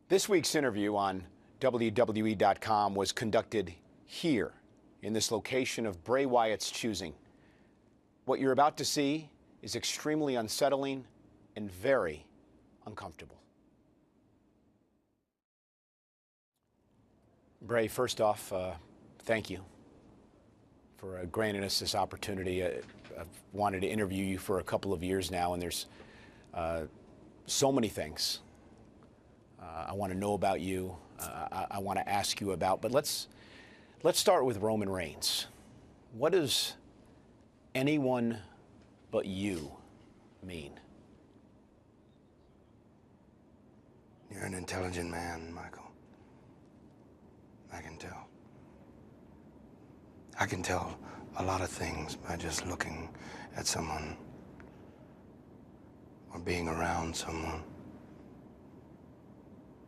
This week's interview on WWE.com was conducted here, in this location of Bray Wyatt's choosing. What you're about to see is extremely unsettling and very uncomfortable. Bray, first off, thank you for granting us this opportunity. I've wanted to interview you for a couple of years now, and there's so many things I want to know about you, I want to ask you about, but let's start with Roman Reigns. What does anyone but you mean? You're an intelligent man, Michael. I can tell. I can tell a lot of things by just looking at someone or being around someone.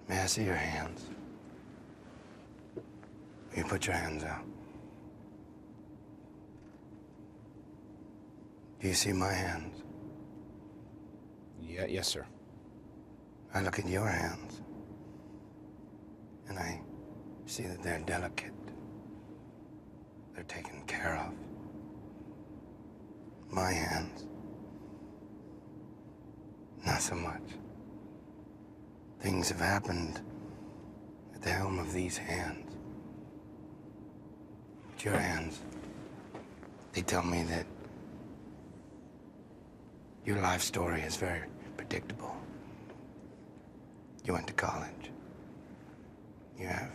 May I see your hands? Will you put your hands out? Do you see my hands? Yeah, yes, sir. I look at your hands, and I see that they're delicate. They're taken care of. My hands, not so much. Things have happened at the helm of these hands. But your hands, they tell me that your life story is very predictable. You went to college. You have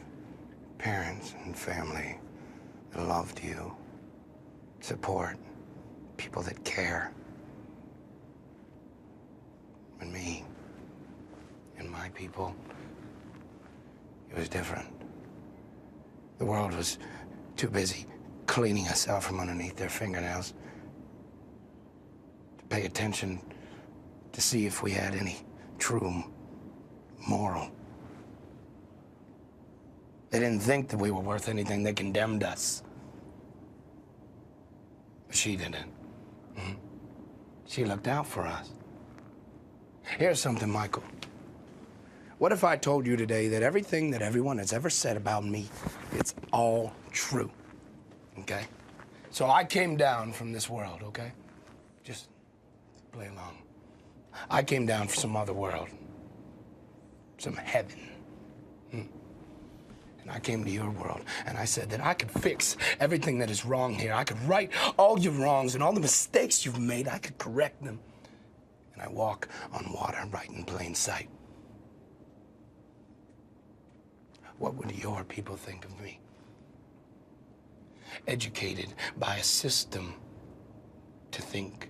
parents and family that loved you, support, people that care. And me and my people, it was different. The world was too busy cleaning us out from underneath their fingernails to pay attention to see if we had any true moral. They didn't think that we were worth anything. They condemned us. But she didn't. She looked out for us. Here's something, Michael. What if I told you today that everything that everyone has ever said about me, it's all true, okay? So I came down from this world, okay? Just play along. I came down from some other world, some heaven. And I came to your world, and I said that I could fix everything that is wrong here. I could right all your wrongs and all the mistakes you've made. I could correct them. And I walk on water right in plain sight. What would your people think of me? Educated by a system to think,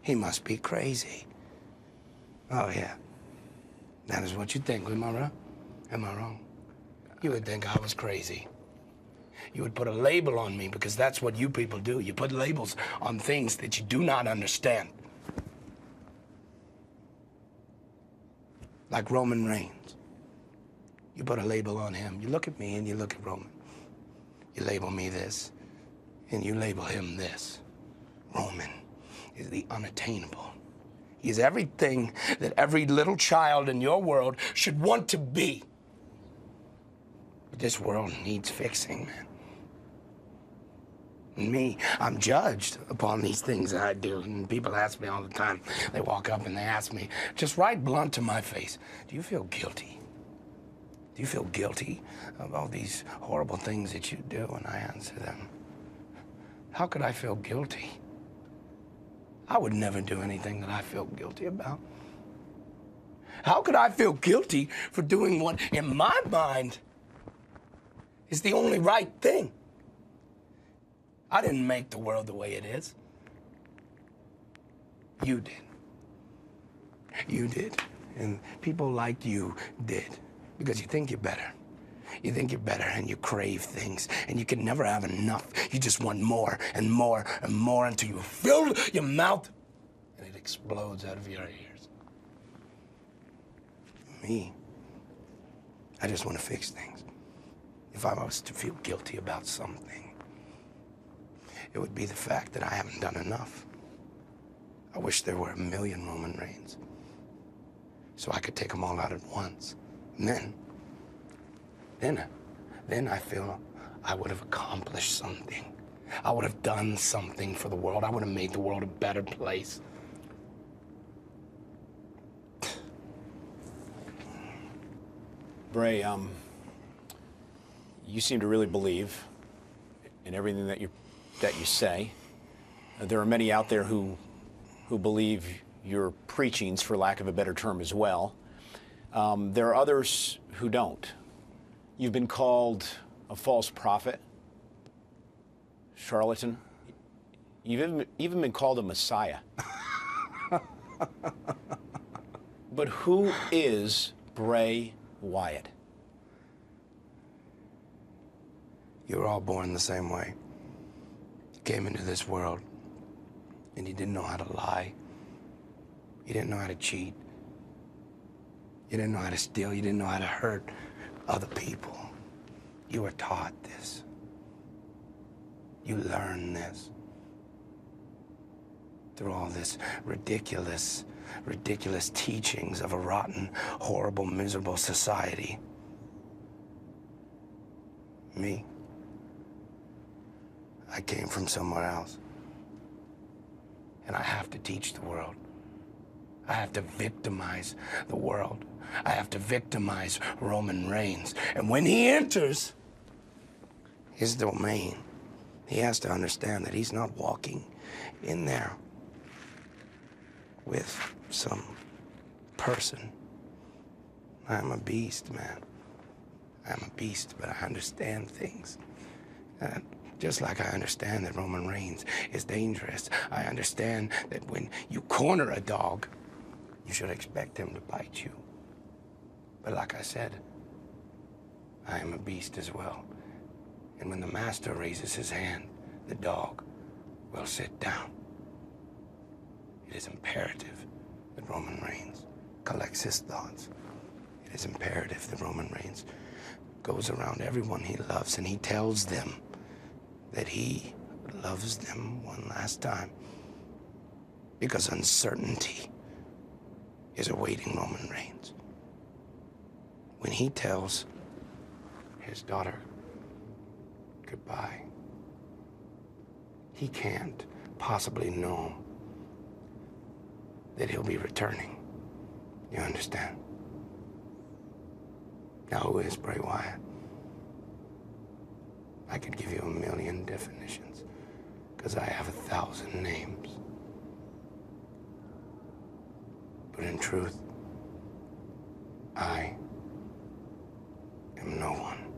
he must be crazy. Oh, yeah. That is what you think, am I right? Am I wrong? You would think I was crazy. You would put a label on me because that's what you people do. You put labels on things that you do not understand. Like Roman Reigns. You put a label on him. You look at me and you look at Roman. You label me this, and you label him this. Roman is the unattainable. He is everything that every little child in your world should want to be. But this world needs fixing, man. And me, I'm judged upon these things that I do. And people ask me all the time. They walk up and they ask me, just right blunt to my face, do you feel guilty? Do you feel guilty of all these horrible things that you do? And I answer them, how could I feel guilty? I would never do anything that I feel guilty about. How could I feel guilty for doing what, in my mind, is the only right thing? I didn't make the world the way it is. You did. You did. And people like you did. Because you think you're better. You think you're better and you crave things and you can never have enough. You just want more and more and more until you fill your mouth and it explodes out of your ears. Me, I just want to fix things. If I was to feel guilty about something, it would be the fact that I haven't done enough. I wish there were 1,000,000 Roman Reigns. so I could take them all out at once. And then I feel I would have accomplished something. I would have done something for the world. I would have made the world a better place. Bray, you seem to really believe in everything that you say. There are many out there who believe your preachings, for lack of a better term, as well. There are others who don't. You've been called a false prophet, charlatan. You've even been called a messiah. But who is Bray Wyatt? You were all born the same way. You came into this world, and you didn't know how to lie. You didn't know how to cheat. You didn't know how to steal. You didn't know how to hurt other people. You were taught this. You learned this through all this ridiculous teachings of a rotten, horrible, miserable society. Me, I came from somewhere else. And I have to teach the world. I have to victimize the world. I have to victimize Roman Reigns. And when he enters his domain, he has to understand that he's not walking in there with some person. I'm a beast, man. I'm a beast, but I understand things. Just like I understand that Roman Reigns is dangerous, I understand that when you corner a dog, you should expect him to bite you. But like I said, I am a beast as well. And when the master raises his hand, the dog will sit down. It is imperative that Roman Reigns collects his thoughts. It is imperative that Roman Reigns goes around everyone he loves and he tells them that he loves them one last time. Because uncertainty is awaiting Roman Reigns. When he tells his daughter goodbye, he can't possibly know that he'll be returning. You understand? Now, who is Bray Wyatt? I could give you 1,000,000 definitions, because I have 1,000 names. But in truth, I am no one.